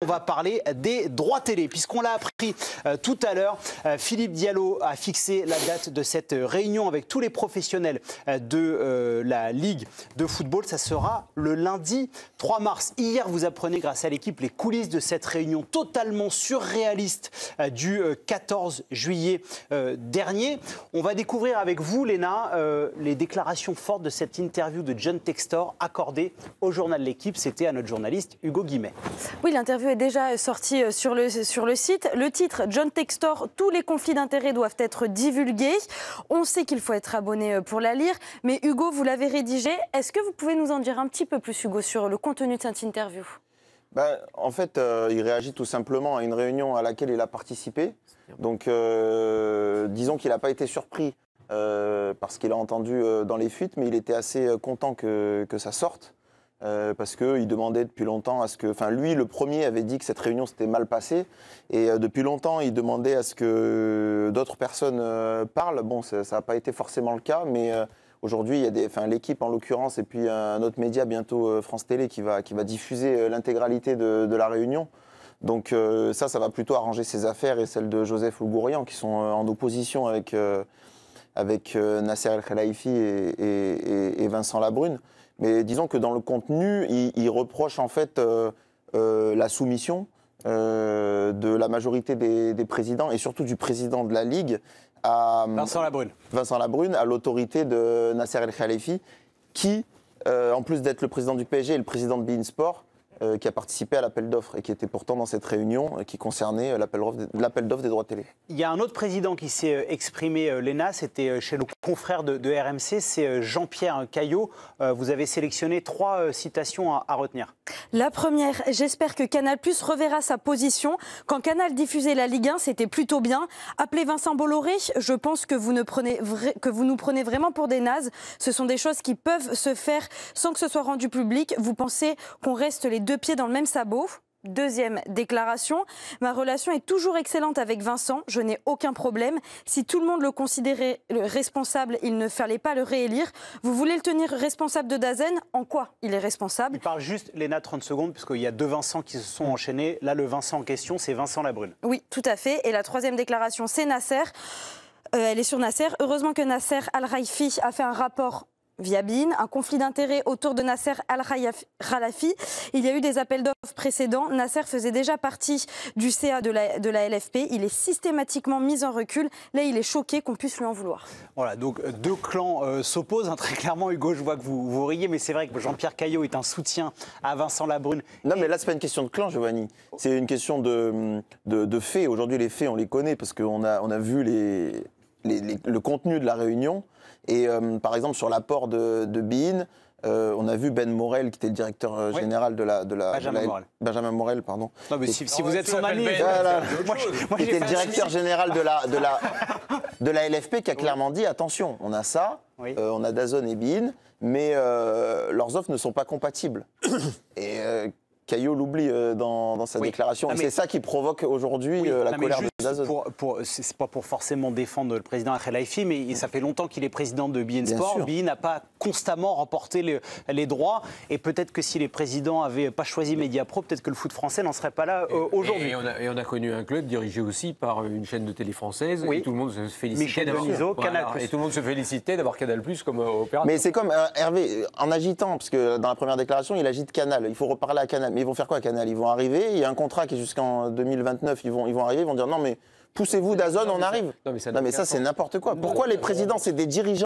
On va parler des droits télé, puisqu'on l'a appris tout à l'heure. Philippe Diallo a fixé la date de cette réunion avec tous les professionnels de la Ligue de football. Ça sera le lundi 3 mars. Hier, vous apprenez grâce à l'équipe les coulisses de cette réunion totalement surréaliste du 14 juillet dernier. On va découvrir avec vous, Léna, les déclarations fortes de cette interview de John Textor accordée au journal L'Équipe. C'était à notre journaliste Hugo Guimet. Oui, l'interview est déjà sortie sur le site. Le titre, John Textor, tous les conflits d'intérêts doivent être divulgués. On sait qu'il faut être abonné pour la lire. Mais Hugo, vous l'avez rédigé. Est-ce que vous pouvez nous en dire un petit peu plus, Hugo, sur le contenu de cette interview ? En fait, il réagit tout simplement à une réunion à laquelle il a participé. Donc, disons qu'il n'a pas été surpris parce qu'il a entendu dans les fuites, mais il était assez content que ça sorte. Parce qu'il demandait depuis longtemps à ce que... Enfin, lui, le premier, avait dit que cette réunion s'était mal passée. Et depuis longtemps, il demandait à ce que d'autres personnes parlent. Bon, ça n'a pas été forcément le cas, mais aujourd'hui, il y a l'équipe en l'occurrence, et puis un autre média, bientôt France Télé, qui va diffuser l'intégralité de la réunion. Donc ça va plutôt arranger ses affaires et celles de Joseph Ougourian, qui sont en opposition avec Nasser El Khelaifi et Vincent Labrune. Mais disons que dans le contenu, il reproche en fait la soumission de la majorité des présidents et surtout du président de la Ligue à Vincent Labrune, à l'autorité de Nasser El Khelaifi, qui, en plus d'être le président du PSG et le président de beIN Sport, qui a participé à l'appel d'offres et qui était pourtant dans cette réunion qui concernait l'appel d'offres des droits télé. Il y a un autre président qui s'est exprimé, Léna, c'était chez nos confrères de RMC, c'est Jean-Pierre Caillot. Vous avez sélectionné 3 citations à retenir. La première, j'espère que Canal+ reverra sa position. Quand Canal diffusait la Ligue 1, c'était plutôt bien. Appelez Vincent Bolloré, je pense que vous nous prenez vraiment pour des nazes. Ce sont des choses qui peuvent se faire sans que ce soit rendu public. Vous pensez qu'on reste les 2 pieds dans le même sabot ? Deuxième déclaration, ma relation est toujours excellente avec Vincent, je n'ai aucun problème. Si tout le monde le considérait responsable, il ne fallait pas le réélire. Vous voulez le tenir responsable de Dazen ? En quoi il est responsable ? Il parle juste, Léna, 30 secondes, puisqu'il y a 2 Vincent qui se sont enchaînés. Là, le Vincent en question, c'est Vincent Labrune. Oui, tout à fait. Et la 3e déclaration, c'est Nasser. Elle est sur Nasser. Heureusement que Nasser Al-Khelaifi a fait un rapport via beIN, un conflit d'intérêts autour de Nasser Al-Khelaifi. Il y a eu des appels d'offres précédents. Nasser faisait déjà partie du CA de la LFP. Il est systématiquement mis en recul. Là, il est choqué qu'on puisse lui en vouloir. Voilà, donc 2 clans s'opposent. Très clairement, Hugo, je vois que vous riez, mais c'est vrai que Jean-Pierre Caillot est un soutien à Vincent Labrune. Non, mais là, c'est pas une question de clan, Giovanni. C'est une question de faits. Aujourd'hui, les faits, on les connaît parce qu'on a vu le contenu de la réunion. Et par exemple, sur l'apport de beIN, on a vu Ben Morel, qui était le directeur général de la Benjamin Morel, pardon. Non, mais si vous êtes son ami, qui était le directeur général de la LFP, qui a clairement dit attention, on a ça, on a DAZN et beIN, mais leurs offres ne sont pas compatibles. Et Caillot l'oublie dans sa déclaration. Et c'est ça qui provoque aujourd'hui la colère de DAZN. C'est pas pour forcément défendre le président Al-Khelaifi, mais ça fait longtemps qu'il est président de beIN Sport. beIN n'a pas constamment remporté les droits. Et peut-être que si les présidents n'avaient pas choisi Mediapro, peut-être que le foot français n'en serait pas là aujourd'hui. Et on a connu un club dirigé aussi par une chaîne de télé française. Oui. Et tout le monde se félicitait. Michel Denisot, Canal+. Et tout le monde se félicitait d'avoir Canal+ comme opérateur. Mais c'est comme Hervé, en agitant, parce que dans la première déclaration, il agite Canal. Il faut reparler à Canal. Mais ils vont faire quoi, Canal ? Ils vont arriver, il y a un contrat qui est jusqu'en 2029, ils vont arriver, ils vont dire non mais poussez-vous DAZN, on arrive. Non mais ça c'est n'importe quoi. Pourquoi les présidents, c'est des dirigeants ?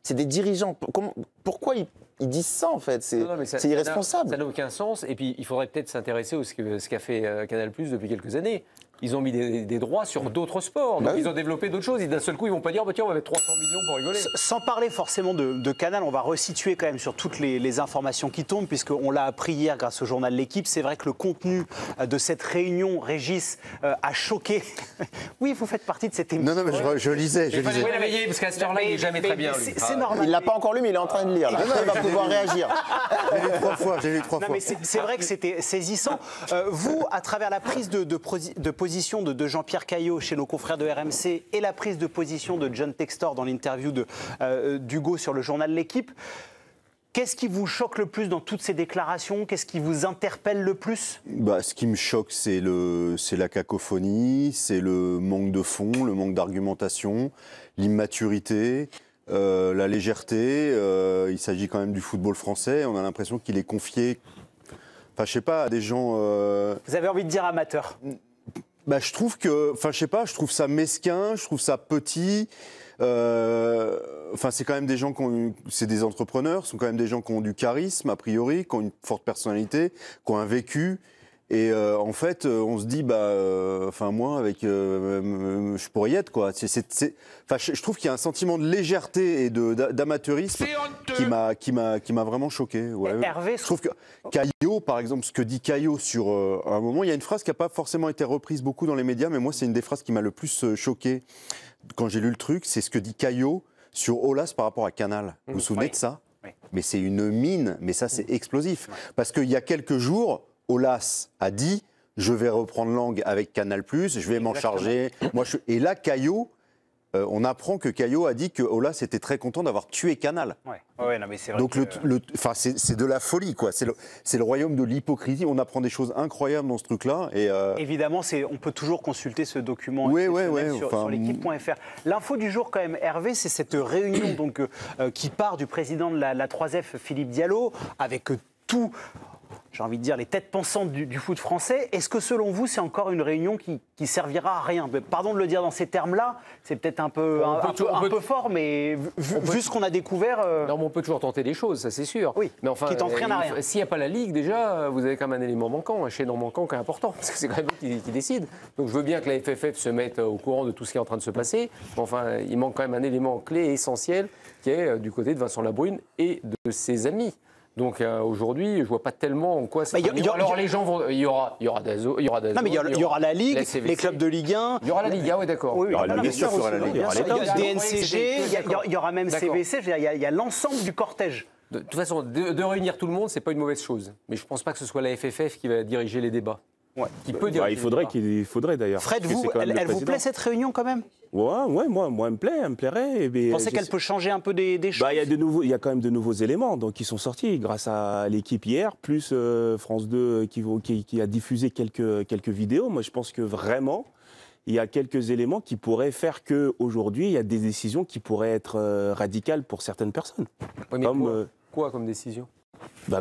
C'est des dirigeants. Pourquoi ils disent ça en fait ? C'est irresponsable. Ça n'a aucun sens. Et puis il faudrait peut-être s'intéresser à ce qu'a fait Canal+ depuis quelques années. Ils ont mis des droits sur d'autres sports. Donc ils ont développé d'autres choses. Et d'un seul coup, ils ne vont pas dire tiens, on va mettre 300 millions pour rigoler. Sans parler forcément de Canal, on va resituer quand même sur toutes les informations qui tombent, puisqu'on l'a appris hier grâce au journal L'Équipe. C'est vrai que le contenu de cette réunion, Régis, a choqué. Oui, vous faites partie de cette émission. Non, mais je lisais. Il fallait la veiller, parce qu'à cette heure-là, il n'est jamais très bien. C'est normal. Il ne l'a pas encore lu, mais il est en train de lire. Là. Il va pouvoir réagir. J'ai lu 3 fois. Non, mais c'est vrai que c'était saisissant. Vous, à travers la prise de position de Jean-Pierre Caillot chez nos confrères de RMC et la prise de position de John Textor dans l'interview d'Hugo sur le journal L'Équipe, Qu'est-ce qui vous choque le plus dans toutes ces déclarations? Qu'est-ce qui vous interpelle le plus? Ce qui me choque, c'est la cacophonie, c'est le manque de fond, le manque d'argumentation, l'immaturité, la légèreté. Il s'agit quand même du football français. On a l'impression qu'il est confié, je sais pas, à des gens... Vous avez envie de dire amateur? Je trouve que, je trouve ça mesquin, je trouve ça petit. C'est quand même des gens c'est des entrepreneurs, ce sont quand même des gens qui ont du charisme, a priori, qui ont une forte personnalité, qui ont un vécu. Et en fait, on se dit, moi, avec, je pourrais y être, quoi. Je trouve qu'il y a un sentiment de légèreté et d'amateurisme qui m'a vraiment choqué. Ouais. Hervé, je trouve que Caillot, par exemple, ce que dit Caillot sur un moment, il y a une phrase qui n'a pas forcément été reprise beaucoup dans les médias, mais moi, c'est une des phrases qui m'a le plus choqué quand j'ai lu le truc. C'est ce que dit Caillot sur Aulas par rapport à Canal. Vous vous souvenez de ça? Oui. Mais c'est une mine, mais ça, c'est explosif. Parce qu'il y a quelques jours, Aulas a dit « je vais reprendre langue avec Canal+, je vais m'en charger ». Et là, Caillot, on apprend que Caillot a dit que Aulas était très content d'avoir tué Canal. Ouais, non, mais c'est vrai. Donc c'est de la folie, quoi. C'est le royaume de l'hypocrisie. On apprend des choses incroyables dans ce truc-là. Et évidemment, on peut toujours consulter ce document sur l'équipe.fr. L'info du jour, quand même, Hervé, c'est cette réunion donc, qui part du président de la 3F, Philippe Diallo, avec tout... J'ai envie de dire les têtes pensantes du foot français. Est-ce que selon vous, c'est encore une réunion qui servira à rien? Pardon de le dire dans ces termes-là, c'est peut-être un peu fort, mais vu ce qu'on a découvert... Non, mais on peut toujours tenter des choses, ça c'est sûr. Oui, mais enfin, qui tente rien à rien. S'il n'y a pas la Ligue, déjà, vous avez quand même un élément manquant, un chaînon manquant qui est important, parce que c'est quand même eux qui décident. Donc je veux bien que la FFF se mette au courant de tout ce qui est en train de se passer, mais enfin, il manque quand même un élément clé et essentiel qui est du côté de Vincent Labrune et de ses amis. Donc aujourd'hui, je ne vois pas tellement en quoi ça. Alors les gens vont. Il y aura Dazo, il y aura Dazo. Non, mais il y aura la Ligue, les clubs de Ligue 1. Il y aura la Ligue, oui, d'accord. Oui, il y aura la Ligue, bien sûr, il y aura la Ligue. Il y a DNCG, il y aura même CVC, il y a l'ensemble du cortège. De toute façon, de réunir tout le monde, c'est pas une mauvaise chose. Mais je ne pense pas que ce soit la FFF qui va diriger les débats. Qui peut diriger il faudrait d'ailleurs. Fred, elle vous plaît cette réunion quand même? Ouais, moi elle me plairait. Vous pensez qu'elle peut changer un peu des choses? Il y a quand même de nouveaux éléments qui sont sortis grâce à l'équipe hier, plus France 2 qui a diffusé quelques vidéos. Moi je pense que vraiment, il y a quelques éléments qui pourraient faire qu'aujourd'hui, il y a des décisions qui pourraient être radicales pour certaines personnes. Oui, mais quoi comme décision?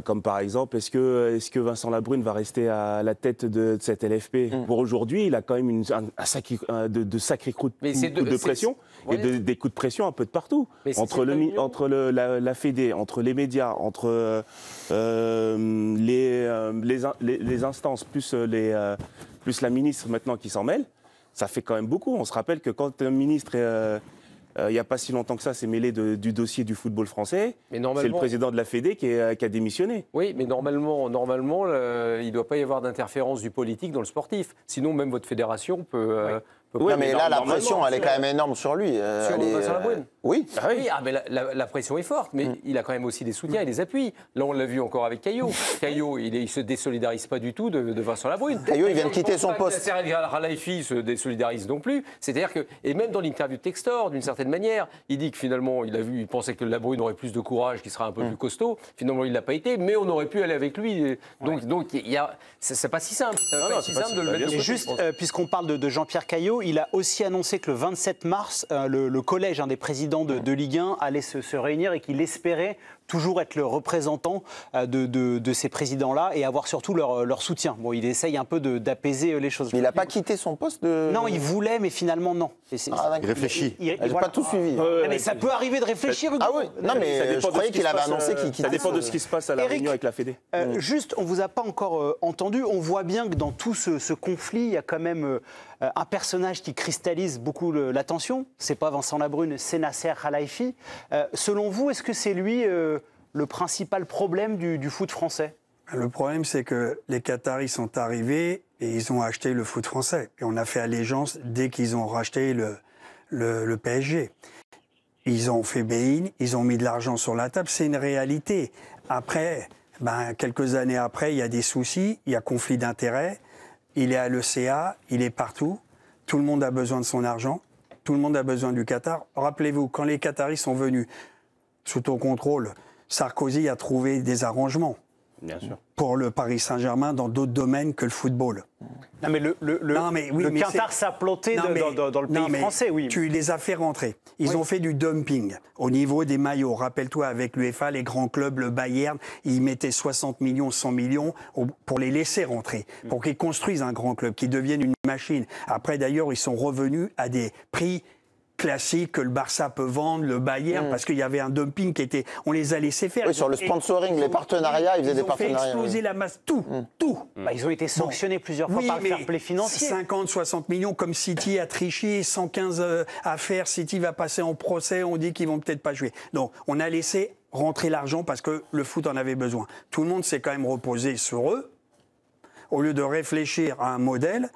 Comme par exemple, est-ce que Vincent Labrune va rester à la tête de cette LFP? Pour aujourd'hui, il a quand même de sacrés coups de pression et des coups de pression un peu de partout. Entre la Fédé, entre les médias, entre les instances, plus la ministre maintenant qui s'en mêle, ça fait quand même beaucoup. On se rappelle que quand un ministre il n'y a pas si longtemps que ça, s'est mêlé du dossier du football français. C'est le président de la Fédé qui a démissionné. Oui, mais normalement, il ne doit pas y avoir d'interférence du politique dans le sportif. Sinon, même votre fédération peut... Oui, mais là, la pression, elle est quand même énorme sur lui. Sur Vincent Labrune. Oui. Mais la pression est forte, mais il a quand même aussi des soutiens et des appuis. Là, on l'a vu encore avec Caillot. Caillot, il ne se désolidarise pas du tout de Vincent Labrune. Caillot, il vient de quitter son poste. Khalifi se désolidarise non plus. C'est-à-dire que, et même dans l'interview de Textor, d'une certaine manière, il dit que finalement, il pensait que Labrune aurait plus de courage, qu'il serait un peu plus costaud. Finalement, il ne l'a pas été, mais on aurait pu aller avec lui. Donc c'est pas si simple. C'est pas si simple de le mettre. Et juste, puisqu'on parle de Jean-Pierre Caillot, il a aussi annoncé que le 27 mars, le collège des présidents de Ligue 1 allait se réunir et qu'il espérait toujours être le représentant de ces présidents-là et avoir surtout leur soutien. Bon, il essaye un peu d'apaiser les choses. Mais il n'a pas quitté son poste de... Non, il voulait, mais finalement, non. Il réfléchit. J'ai pas tout suivi. Mais ça peut arriver de réfléchir, Hugo. Ah oui, non, mais je croyais qu'il avait annoncé qu'il quittait. Ça dépend de ce qui se passe à la réunion avec la Fédé. Juste, on ne vous a pas encore entendu. On voit bien que dans tout ce conflit, il y a quand même un personnage qui cristallise beaucoup l'attention. Ce n'est pas Vincent Labrune, c'est Nasser Khalifi. Selon vous, est-ce que c'est lui le principal problème du foot français? Le problème, c'est que les Qataris sont arrivés et ils ont acheté le foot français. Et on a fait allégeance dès qu'ils ont racheté le PSG. Ils ont fait Bein, ils ont mis de l'argent sur la table, c'est une réalité. Après, quelques années après, il y a des soucis, il y a conflit d'intérêts. Il est à l'ECA, il est partout. Tout le monde a besoin de son argent. Tout le monde a besoin du Qatar. Rappelez-vous, quand les Qataris sont venus sous ton contrôle Sarkozy a trouvé des arrangements Bien sûr. pour le Paris Saint-Germain dans d'autres domaines que le football. Non, mais le Qatar s'est planté dans le pays français, oui. Tu les as fait rentrer. Ils ont fait du dumping au niveau des maillots. Rappelle-toi, avec l'UEFA, les grands clubs, le Bayern, ils mettaient 60 millions, 100 millions pour les laisser rentrer, pour qu'ils construisent un grand club, qu'ils deviennent une machine. Après, d'ailleurs, ils sont revenus à des prix classique que le Barça peut vendre, le Bayern, parce qu'il y avait un dumping qui était... On les a laissés faire. Oui, sur le sponsoring, les partenariats, ils faisaient des partenariats. Ils ont fait exploser la masse, tout. Bah, ils ont été sanctionnés plusieurs fois par le fair play financier. 50, 60 millions, comme City a triché, 115 affaires, City va passer en procès, on dit qu'ils vont peut-être pas jouer. Donc, on a laissé rentrer l'argent parce que le foot en avait besoin. Tout le monde s'est quand même reposé sur eux, au lieu de réfléchir à un modèle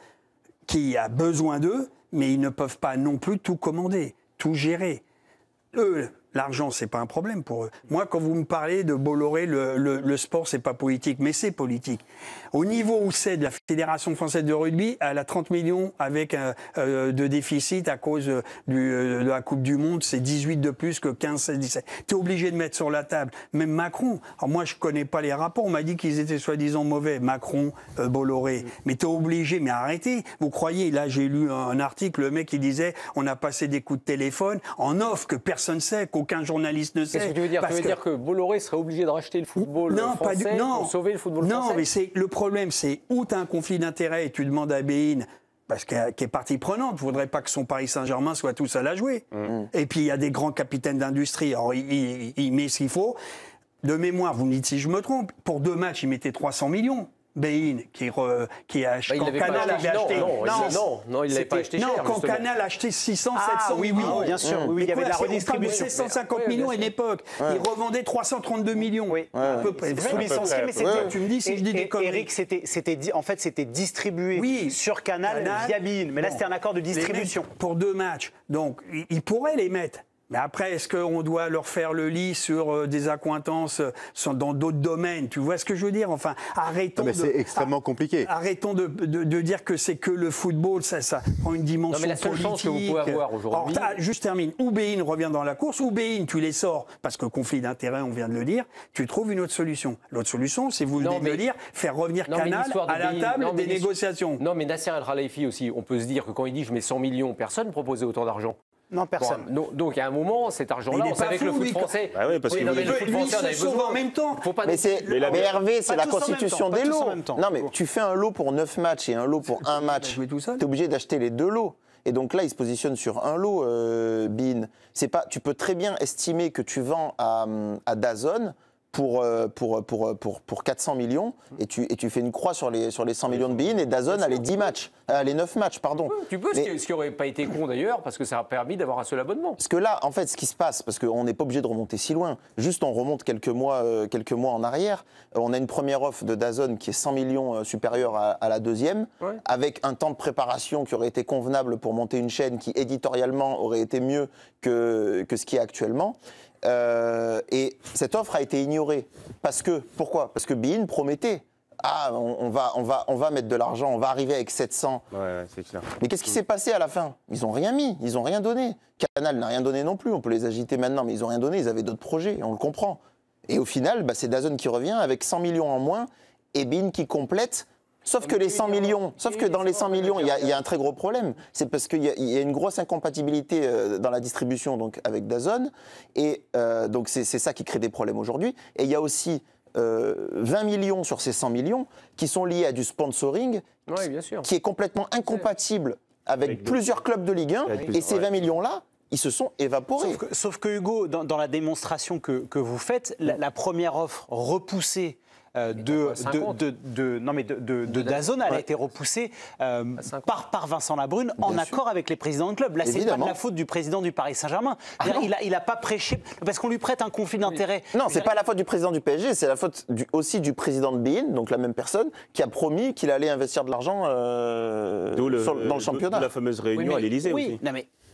qui a besoin d'eux, mais ils ne peuvent pas non plus tout commander, tout gérer. Eux, l'argent, c'est pas un problème pour eux. Moi, quand vous me parlez de Bolloré, le sport, c'est pas politique, mais c'est politique. Au niveau où c'est de la Fédération française de rugby, elle a 30 millions avec de déficit à cause de la Coupe du Monde, c'est 18 de plus que 15, 16, 17. Tu es obligé de mettre sur la table. Même Macron, alors moi je connais pas les rapports, on m'a dit qu'ils étaient soi-disant mauvais, Macron, Bolloré. Mais tu es obligé, mais arrêtez. Vous croyez, là j'ai lu un article, le mec qui disait on a passé des coups de téléphone en off que personne ne sait, qu'aucun journaliste ne sait. Qu'est-ce que tu veux dire? Tu veux dire que Bolloré serait obligé de racheter le football français pour sauver le football français? Non, mais le problème, c'est où tu as un conflit d'intérêts et tu demandes à Bein, parce qu'elle est partie prenante, il ne faudrait pas que son Paris Saint-Germain soit tout seul à jouer. Et puis il y a des grands capitaines d'industrie, alors il met ce qu'il faut. De mémoire, vous me dites si je me trompe, pour 2 matchs, il mettait 300 millions. Bein, quand Canal avait acheté... Non, il ne l'avait pas acheté cher. Non, quand Canal a acheté 600, 700 oui, bien sûr. Oui, il y avait de la redistribution. 750 millions à une époque. Il revendait 332 millions. Oui. À peu près. Sous licencié, mais tu me dis si je dis des conneries. Eric, c'était distribué sur Canal via Bein. Mais là, c'était un accord de distribution. Pour 2 matchs. Donc, ils pourraient les mettre. Mais après, est-ce qu'on doit leur faire le lit sur des accointances dans d'autres domaines? Tu vois ce que je veux dire? Enfin, arrêtons. Mais c'est extrêmement compliqué. Arrêtons de dire que c'est que le football, ça prend une dimension politique. Non, mais la seule chance que vous pouvez avoir aujourd'hui... Juste termine. Ou Bein revient dans la course, ou Bein, tu les sors, parce que conflit d'intérêts, on vient de le dire, tu trouves une autre solution. L'autre solution, c'est, vous venez de le dire, faire revenir Canal à la table des négociations. Non, mais Nasser El Khelaifi aussi, on peut se dire que quand il dit je mets 100 millions, personne ne proposait autant d'argent. Non, personne. Bon, donc, à un moment, cet argent-là, on savait que le foot français... Bah oui, parce que le foot français en avait besoin. En même temps. Mais Hervé, c'est la constitution des lots. Non, mais tu tu fais un lot pour 9 matchs et un lot pour un match. Tu es obligé d'acheter les 2 lots. Et donc là, il se positionne sur un lot, Bein. Tu peux très bien estimer que tu vends à DAZN pour 400 millions et tu fais une croix sur les 100 millions de Bein et DAZN a les 10 matchs, les 9 matchs, pardon. Tu peux, ce qui n'aurait pas été con d'ailleurs, parce que ça a permis d'avoir un seul abonnement. Parce que là, en fait, ce qui se passe, parce qu'on n'est pas obligé de remonter si loin, juste on remonte quelques mois en arrière, on a une première offre de DAZN qui est 100 millions supérieure à la deuxième, avec un temps de préparation qui aurait été convenable pour monter une chaîne qui éditorialement aurait été mieux que ce qui est actuellement. Et cette offre a été ignorée. Pourquoi? Parce que Bein promettait. On va mettre de l'argent, on va arriver avec 700. Ouais, c'est clair. Mais qu'est-ce qui s'est passé à la fin? Ils n'ont rien mis, ils n'ont rien donné. Canal n'a rien donné non plus, on peut les agiter maintenant, mais ils n'ont rien donné, ils avaient d'autres projets, on le comprend. Et au final, c'est DAZN qui revient avec 100 millions en moins et Bein qui complète. Sauf que dans les 100 millions, il y a un très gros problème. C'est parce qu'il y a une grosse incompatibilité dans la distribution donc, avec DAZN. Et donc c'est ça qui crée des problèmes aujourd'hui. Et il y a aussi 20 millions sur ces 100 millions qui sont liés à du sponsoring qui est complètement incompatible avec plusieurs clubs de Ligue 1. Et ces 20 millions-là, ils se sont évaporés. Sauf que Hugo, dans la démonstration que vous faites, la première offre repoussée de DAZN, elle a été repoussée par Vincent Labrune en accord avec les présidents de club. Là, c'est pas de la faute du président du Paris Saint-Germain. Il n'a pas prêché parce qu'on lui prête un conflit d'intérêts. Non, c'est pas la faute du président du PSG, c'est la faute aussi du président de Bein, donc la même personne, qui a promis qu'il allait investir de l'argent dans le championnat. La fameuse réunion à l'Élysée aussi.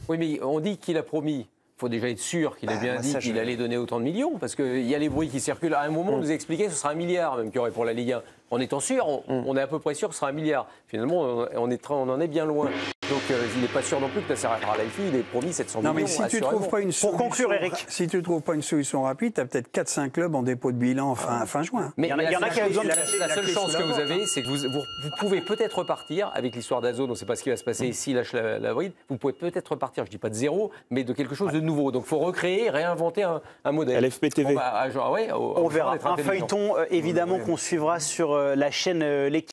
Oui, mais on dit qu'il a promis. Il faut déjà être sûr qu'il a bien dit qu'il allait donner autant de millions, parce qu'il y a les bruits qui circulent. À un moment, on nous expliquait que ce sera 1 milliard même qu'il y aurait pour la Ligue 1. En étant sûr, on est à peu près sûr que ce sera 1 milliard. Finalement, on en est bien loin. Donc il n'est pas sûr non plus que Nasser Al-Khelaifi, il est promis 700 non, millions. mais si tu trouves pas une Pour conclure, Eric. Si tu ne trouves pas une solution rapide, tu as peut-être 4-5 clubs en dépôt de bilan fin juin. Mais il y en a qui avaient besoin de la seule chance que vous avez, c'est que vous pouvez peut-être repartir avec l'histoire d'Azone. On ne sait pas ce qui va se passer s'il lâche la bride. Vous pouvez peut-être repartir, je ne dis pas de zéro, mais de quelque chose de nouveau. Donc il faut recréer, réinventer un modèle. LFP TV. On verra. Un feuilleton, évidemment, qu'on suivra sur la chaîne L'Équipe.